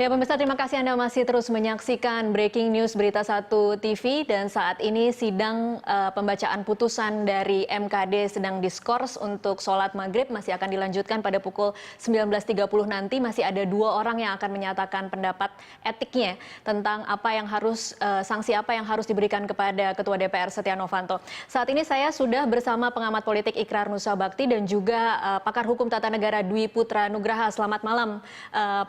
Ya pemirsa, terima kasih Anda masih terus menyaksikan Breaking News Berita 1 TV, dan saat ini sidang pembacaan putusan dari MKD sedang diskors untuk sholat maghrib masih akan dilanjutkan pada pukul 19.30 nanti. Masih ada 2 orang yang akan menyatakan pendapat etiknya tentang apa yang harus sanksi apa yang harus diberikan kepada Ketua DPR Setia Novanto. Saat ini saya sudah bersama pengamat politik Ikrar Nusa Bakti dan juga pakar hukum tata negara Dwi Putra Nugraha. Selamat malam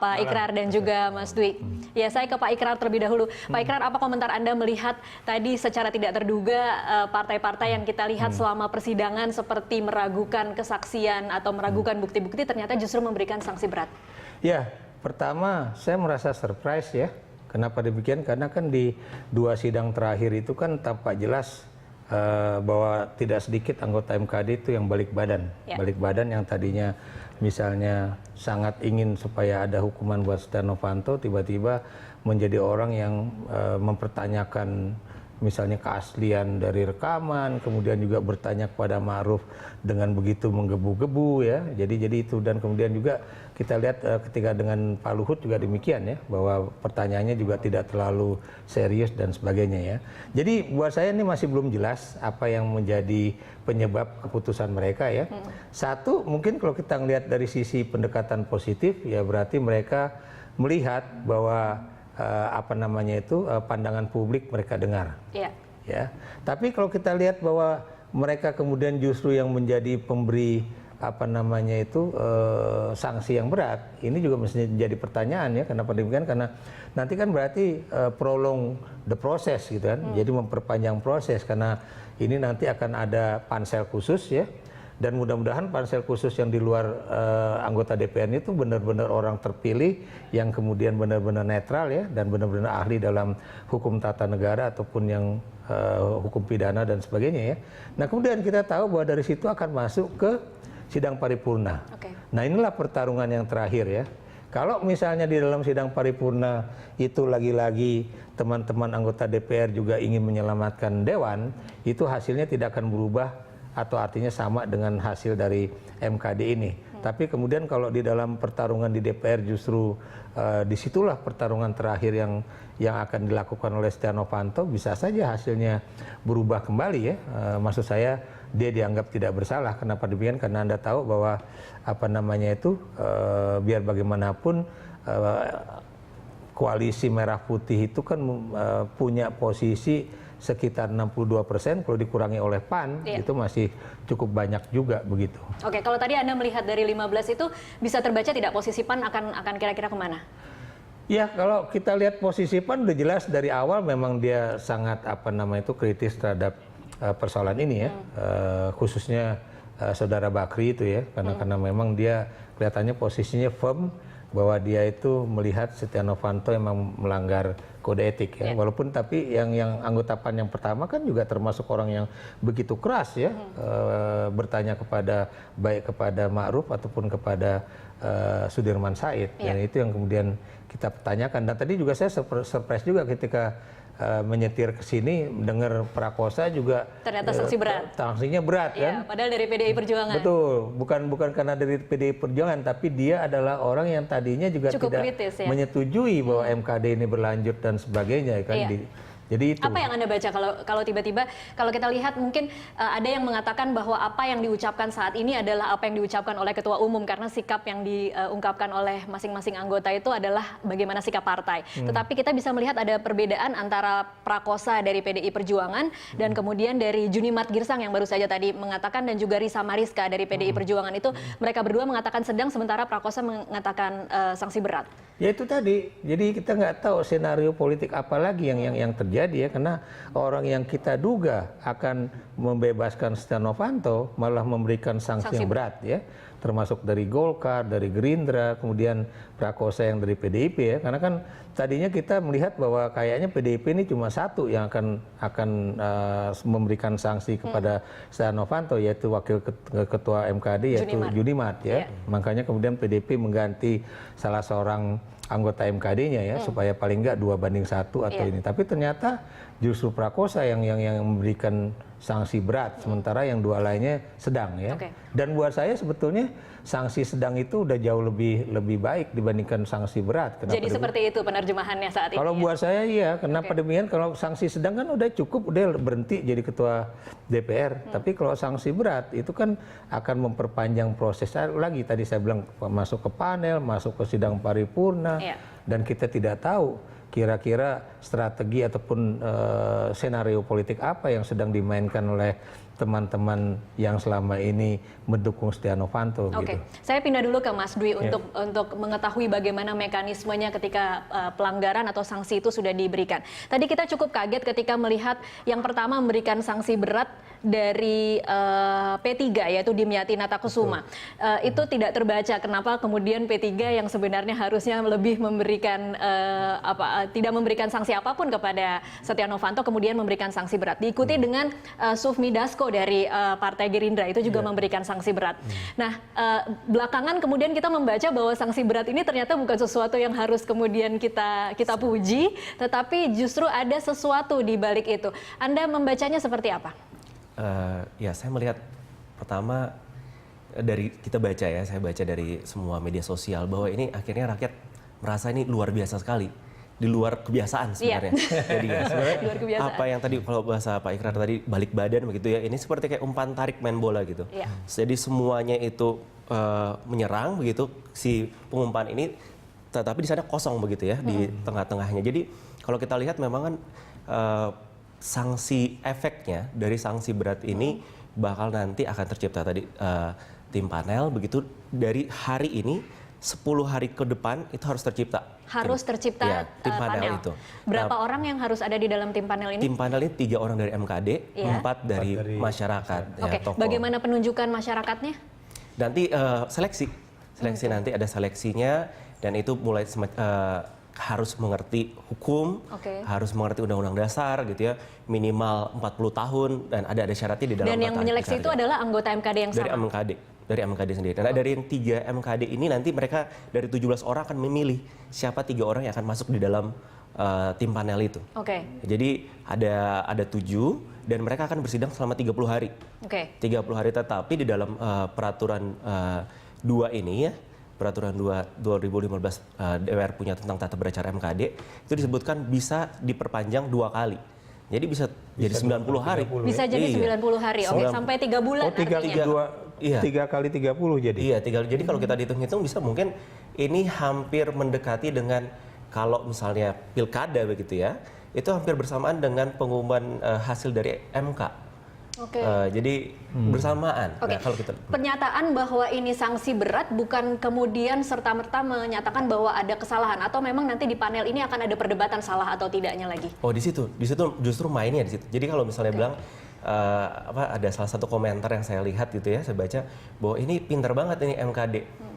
Pak Ikrar dan juga Mas Dwi. Ya, saya ke Pak Ikrar terlebih dahulu. Pak Ikrar, apa komentar Anda melihat tadi secara tidak terduga partai-partai yang kita lihat selama persidangan seperti meragukan kesaksian atau meragukan bukti-bukti ternyata justru memberikan sanksi berat? Ya, pertama saya merasa surprise ya. Kenapa demikian? Karena kan di 2 sidang terakhir itu kan tampak jelas bahwa tidak sedikit anggota MKD itu yang balik badan. Ya. Balik badan yang tadinya misalnya sangat ingin supaya ada hukuman buat Setia Novanto, tiba-tiba menjadi orang yang mempertanyakan misalnya keaslian dari rekaman, kemudian juga bertanya kepada Ma'ruf dengan begitu menggebu-gebu ya. Jadi itu, dan kemudian juga kita lihat ketika dengan Pak Luhut juga demikian ya, bahwa pertanyaannya juga tidak terlalu serius dan sebagainya ya. Jadi buat saya ini masih belum jelas apa yang menjadi penyebab keputusan mereka ya. Satu, mungkin kalau kita melihat dari sisi pendekatan positif ya, berarti mereka melihat bahwa pandangan publik mereka dengar. Yeah. Ya. Tapi kalau kita lihat bahwa mereka kemudian justru yang menjadi pemberi sanksi yang berat, ini juga mesti jadi pertanyaan ya. Kenapa demikian? Karena nanti kan berarti prolong the process gitu kan. Jadi memperpanjang proses, karena ini nanti akan ada pansel khusus ya. Dan mudah-mudahan pansel khusus yang di luar anggota DPR itu benar-benar orang terpilih yang kemudian benar-benar netral ya, dan benar-benar ahli dalam hukum tata negara ataupun yang hukum pidana dan sebagainya ya. Nah kemudian kita tahu bahwa dari situ akan masuk ke sidang paripurna. Okay. Nah inilah pertarungan yang terakhir ya. Kalau misalnya di dalam sidang paripurna itu lagi-lagi teman-teman anggota DPR juga ingin menyelamatkan Dewan, itu hasilnya tidak akan berubah atau artinya sama dengan hasil dari MKD ini. Tapi kemudian kalau di dalam pertarungan di DPR justru disitulah pertarungan terakhir yang akan dilakukan oleh Setia Novanto, bisa saja hasilnya berubah kembali ya. Maksud saya dia dianggap tidak bersalah. Kenapa demikian? Karena Anda tahu bahwa biar bagaimanapun koalisi merah putih itu kan punya posisi sekitar 62%, kalau dikurangi oleh PAN itu masih cukup banyak juga begitu. Oke, kalau tadi Anda melihat dari 15 itu bisa terbaca tidak posisi PAN akan kira-kira kemana? Ya, kalau kita lihat posisi PAN udah jelas dari awal memang dia sangat kritis terhadap persoalan ini ya, khususnya Saudara Bakri itu ya, karena memang dia kelihatannya posisinya firm bahwa dia itu melihat Setia Novanto memang melanggar kode etik ya. Walaupun tapi yang anggota PAN yang pertama kan juga termasuk orang yang begitu keras ya, bertanya baik kepada Ma'ruf ataupun kepada Sudirman Said. Dan itu yang kemudian kita pertanyakan. Dan tadi juga saya surprise juga ketika menyetir ke sini mendengar Prakosa juga ternyata sanksi berat. Sanksinya berat kan? Padahal dari PDI Perjuangan. Betul, bukan karena dari PDI Perjuangan, tapi dia adalah orang yang tadinya juga cukup tidak kritis, ya? Menyetujui bahwa MKD ini berlanjut dan sebagainya kan. Jadi itu. Apa yang Anda baca kalau tiba-tiba kalau kita lihat mungkin ada yang mengatakan bahwa apa yang diucapkan saat ini adalah apa yang diucapkan oleh Ketua Umum, karena sikap yang diungkapkan oleh masing-masing anggota itu adalah bagaimana sikap partai. Tetapi kita bisa melihat ada perbedaan antara Prakosa dari PDI Perjuangan dan kemudian dari Junimat Girsang yang baru saja tadi mengatakan, dan juga Risa Mariska dari PDI Perjuangan itu mereka berdua mengatakan sedang, sementara Prakosa mengatakan sanksi berat. Ya itu tadi. Jadi kita nggak tahu senario politik apa lagi yang terjadi ya, karena orang yang kita duga akan membebaskan Setia Novanto malah memberikan sanksi yang berat ya, termasuk dari Golkar, dari Gerindra, kemudian Prakosa yang dari PDIP ya. Karena kan tadinya kita melihat bahwa kayaknya PDIP ini cuma satu yang akan memberikan sanksi kepada Setia Novanto, yaitu Wakil Ketua MKD yaitu Junimat ya. Makanya kemudian PDIP mengganti salah seorang anggota MKD-nya ya, supaya paling nggak 2:1 atau ini. Tapi ternyata justru Prakosa yang memberikan sanksi berat, sementara yang dua lainnya sedang ya. Dan buat saya sebetulnya sanksi sedang itu udah jauh lebih baik dibandingkan sanksi berat. Kenapa jadi seperti itu penerjemahannya saat ini? Kalau buat saya iya, kenapa demikian? Kalau sanksi sedang kan udah cukup, udah berhenti jadi ketua DPR. Tapi kalau sanksi berat itu kan akan memperpanjang proses lagi. Tadi saya bilang masuk ke panel, masuk ke sidang paripurna, dan kita tidak tahu kira-kira strategi ataupun senario politik apa yang sedang dimainkan oleh teman-teman yang selama ini mendukung Setia Novanto. Oke, saya pindah dulu ke Mas Dwi untuk mengetahui bagaimana mekanismenya ketika pelanggaran atau sanksi itu sudah diberikan. Tadi kita cukup kaget ketika melihat yang pertama memberikan sanksi berat dari P3 yaitu Dimyati Natakusuma. Itu tidak terbaca kenapa kemudian P3 yang sebenarnya harusnya lebih memberikan tidak memberikan sanksi apapun kepada Setia Novanto kemudian memberikan sanksi berat. Diikuti dengan Sufmi Dasko dari Partai Gerindra itu juga memberikan sanksi berat. Nah, belakangan kemudian kita membaca bahwa sanksi berat ini ternyata bukan sesuatu yang harus kemudian kita puji, tetapi justru ada sesuatu di balik itu. Anda membacanya seperti apa? Ya, saya melihat pertama kita baca ya, saya baca dari semua media sosial bahwa ini akhirnya rakyat merasa ini luar biasa sekali. Di luar kebiasaan sebenarnya. Jadi ya, sebenarnya apa yang tadi kalau bahasa Pak Ikrar tadi balik badan begitu ya, ini seperti kayak umpan tarik main bola gitu. Jadi semuanya itu menyerang begitu si pengumpan ini, tetapi di sana kosong begitu ya di tengah-tengahnya. Jadi kalau kita lihat memang kan sanksi efeknya dari sanksi berat ini bakal nanti akan tercipta tadi tim panel begitu dari hari ini 10 hari ke depan itu harus tercipta. Harus tercipta tim panel itu. Berapa orang yang harus ada di dalam tim panel ini? Tim panel ini 3 orang dari MKD, 4 dari masyarakat. Oke, bagaimana penunjukan masyarakatnya? Nanti seleksi nanti ada seleksinya dan itu mulai harus mengerti hukum, harus mengerti undang-undang dasar gitu ya, minimal 40 tahun dan ada syaratnya di dalam. Dan yang menyeleksi itu adalah anggota MKD yang sama? Dari MKD sendiri. Nah, dari 3 MKD ini nanti mereka dari 17 orang akan memilih siapa 3 orang yang akan masuk di dalam tim panel itu. Jadi ada 7 dan mereka akan bersidang selama 30 hari. 30 hari, tetapi di dalam peraturan 2 ini ya, peraturan 2 2015 DPR punya tentang tata beracara MKD itu disebutkan bisa diperpanjang 2 kali. Jadi bisa jadi 90 hari. Bisa jadi 90 hari. Sampai 3 bulan artinya. 3 kali 30 jadi. Iya, jadi kalau kita dihitung-hitung bisa mungkin ini hampir mendekati dengan kalau misalnya pilkada begitu ya, itu hampir bersamaan dengan pengumuman hasil dari MK. Jadi bersamaan. Nah, kalau kita pernyataan bahwa ini sanksi berat bukan kemudian serta-merta menyatakan bahwa ada kesalahan atau memang nanti di panel ini akan ada perdebatan salah atau tidaknya lagi. Di situ justru mainnya di situ. Jadi kalau misalnya bilang ada salah satu komentar yang saya lihat gitu ya, saya baca bahwa ini pintar banget ini MKD.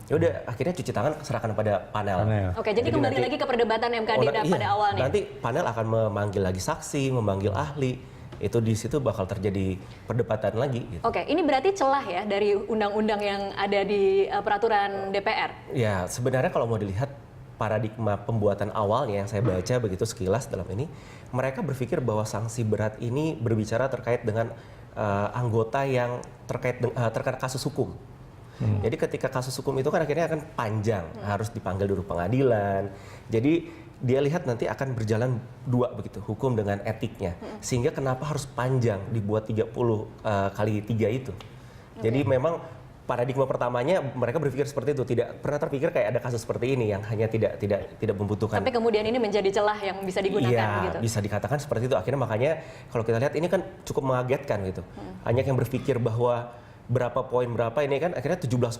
Ya udah akhirnya cuci tangan serahkan pada panel. Jadi kembali lagi ke perdebatan MKD pada awalnya. Nanti panel akan memanggil lagi saksi, memanggil ahli. Itu di situ bakal terjadi perdebatan lagi. Gitu. Ini berarti celah ya dari undang-undang yang ada di peraturan DPR. Ya sebenarnya kalau mau dilihat paradigma pembuatan awalnya yang saya baca begitu sekilas dalam ini, mereka berpikir bahwa sanksi berat ini berbicara terkait dengan anggota yang terkait kasus hukum. Jadi ketika kasus hukum itu kan akhirnya akan panjang, harus dipanggil dulu pengadilan. Jadi dia lihat nanti akan berjalan 2 begitu, hukum dengan etiknya. Sehingga kenapa harus panjang dibuat 30 kali 3 itu. Jadi memang paradigma pertamanya mereka berpikir seperti itu, tidak pernah terpikir kayak ada kasus seperti ini yang hanya tidak membutuhkan. Tapi kemudian ini menjadi celah yang bisa digunakan gitu. Bisa dikatakan seperti itu. Akhirnya makanya kalau kita lihat ini kan cukup mengagetkan gitu. Banyak yang berpikir bahwa berapa poin berapa ini kan akhirnya 17-0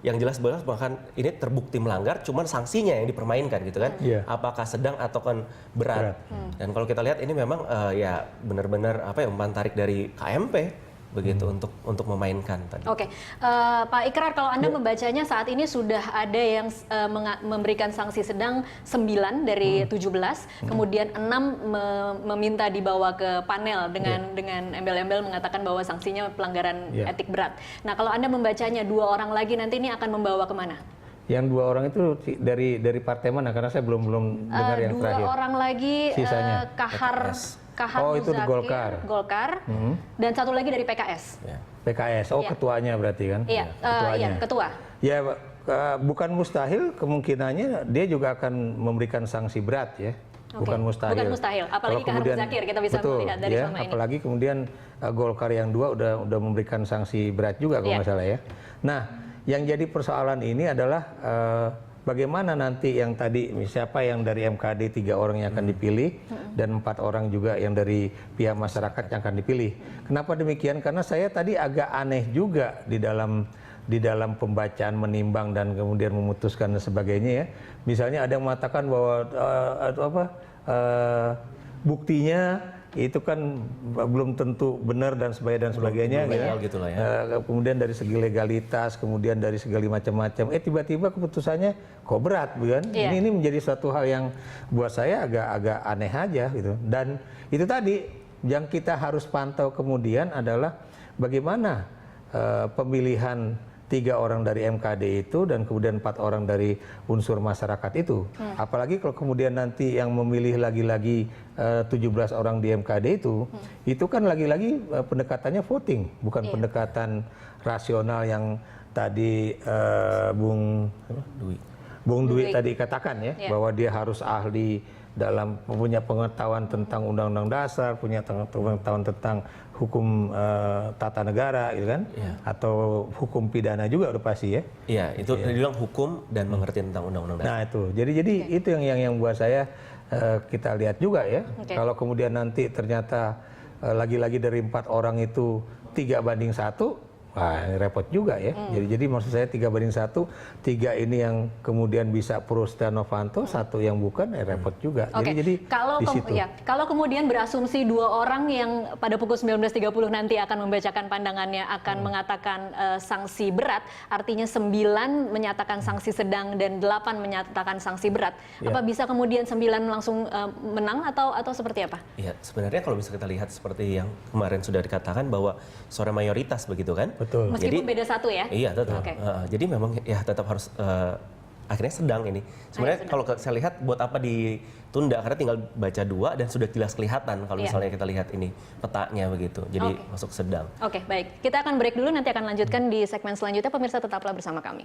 yang jelas bahkan ini terbukti melanggar, cuman sanksinya yang dipermainkan gitu kan. Apakah sedang atau kan berat. Dan kalau kita lihat ini memang ya benar-benar umpan tarik dari KMP begitu untuk memainkan tadi. Pak Ikrar, kalau Anda membacanya saat ini sudah ada yang memberikan sanksi sedang 9 dari 17, kemudian 6 meminta dibawa ke panel dengan embel-embel mengatakan bahwa sanksinya pelanggaran etik berat. Nah, kalau Anda membacanya 2 orang lagi nanti ini akan membawa kemana? Yang 2 orang itu dari partai mana? Karena saya belum dengar yang 2 terakhir. orang lagi Sisanya? Kahar Oh, itu Muzakir, Golkar. dan satu lagi dari PKS. Ya. PKS, Iya. ketuanya berarti kan? Iya, Ketuanya. ketua. Ya, bukan mustahil kemungkinannya dia juga akan memberikan sanksi berat ya. Oke. Bukan mustahil. Bukan mustahil, apalagi Kahar Muzakir kita bisa betul, melihat dari ya, selama ini. apalagi kemudian Golkar yang 2 udah memberikan sanksi berat juga kalau Iya. nggak salah ya. Nah, yang jadi persoalan ini adalah bagaimana nanti yang tadi siapa yang dari MKD 3 orang yang akan dipilih dan 4 orang juga yang dari pihak masyarakat yang akan dipilih. Kenapa demikian? Karena saya tadi agak aneh juga di dalam pembacaan menimbang dan kemudian memutuskan dan sebagainya ya. Misalnya ada yang mengatakan bahwa buktinya itu kan belum tentu benar dan sebagainya legal gitu lah ya. Kemudian dari segi legalitas, kemudian dari segala macam-macam. Tiba-tiba keputusannya kok berat, bukan? Iya. Ini menjadi suatu hal yang buat saya agak aneh aja gitu. Dan itu tadi yang kita harus pantau kemudian adalah bagaimana pemilihan 3 orang dari MKD itu dan kemudian 4 orang dari unsur masyarakat itu. Apalagi kalau kemudian nanti yang memilih lagi-lagi 17 orang di MKD itu kan lagi-lagi pendekatannya voting, bukan pendekatan rasional yang tadi Bung Dwi tadi katakan ya, bahwa dia harus ahli dalam punya pengetahuan tentang undang-undang dasar, punya pengetahuan tentang hukum tata negara gitu kan, atau hukum pidana juga udah pasti ya. Iya, itu dibilang hukum dan mengerti tentang undang-undang dasar. Nah itu, jadi itu yang buat saya kita lihat juga ya. Kalau kemudian nanti ternyata lagi-lagi dari 4 orang itu 3-1, wah ini repot juga ya. Jadi maksud saya 3-1, 3 ini yang kemudian bisa pro Setia Novanto, 1 yang bukan, repot juga. Jadi kalau di situ. kalau kemudian berasumsi 2 orang yang pada pukul 19.30 nanti akan membacakan pandangannya akan mengatakan sanksi berat, artinya 9 menyatakan sanksi sedang dan 8 menyatakan sanksi berat. Apa bisa kemudian 9 langsung menang atau seperti apa? Iya, sebenarnya kalau bisa kita lihat seperti yang kemarin sudah dikatakan bahwa suara mayoritas begitu kan? Betul. Meskipun beda 1 ya? Iya, tetap. Jadi memang ya tetap harus akhirnya sedang ini. Sebenarnya kalau saya lihat buat apa ditunda, karena tinggal baca 2 dan sudah jelas kelihatan kalau misalnya kita lihat ini petanya begitu. Jadi masuk sedang. Oke, baik. Kita akan break dulu, nanti akan lanjutkan di segmen selanjutnya. Pemirsa tetaplah bersama kami.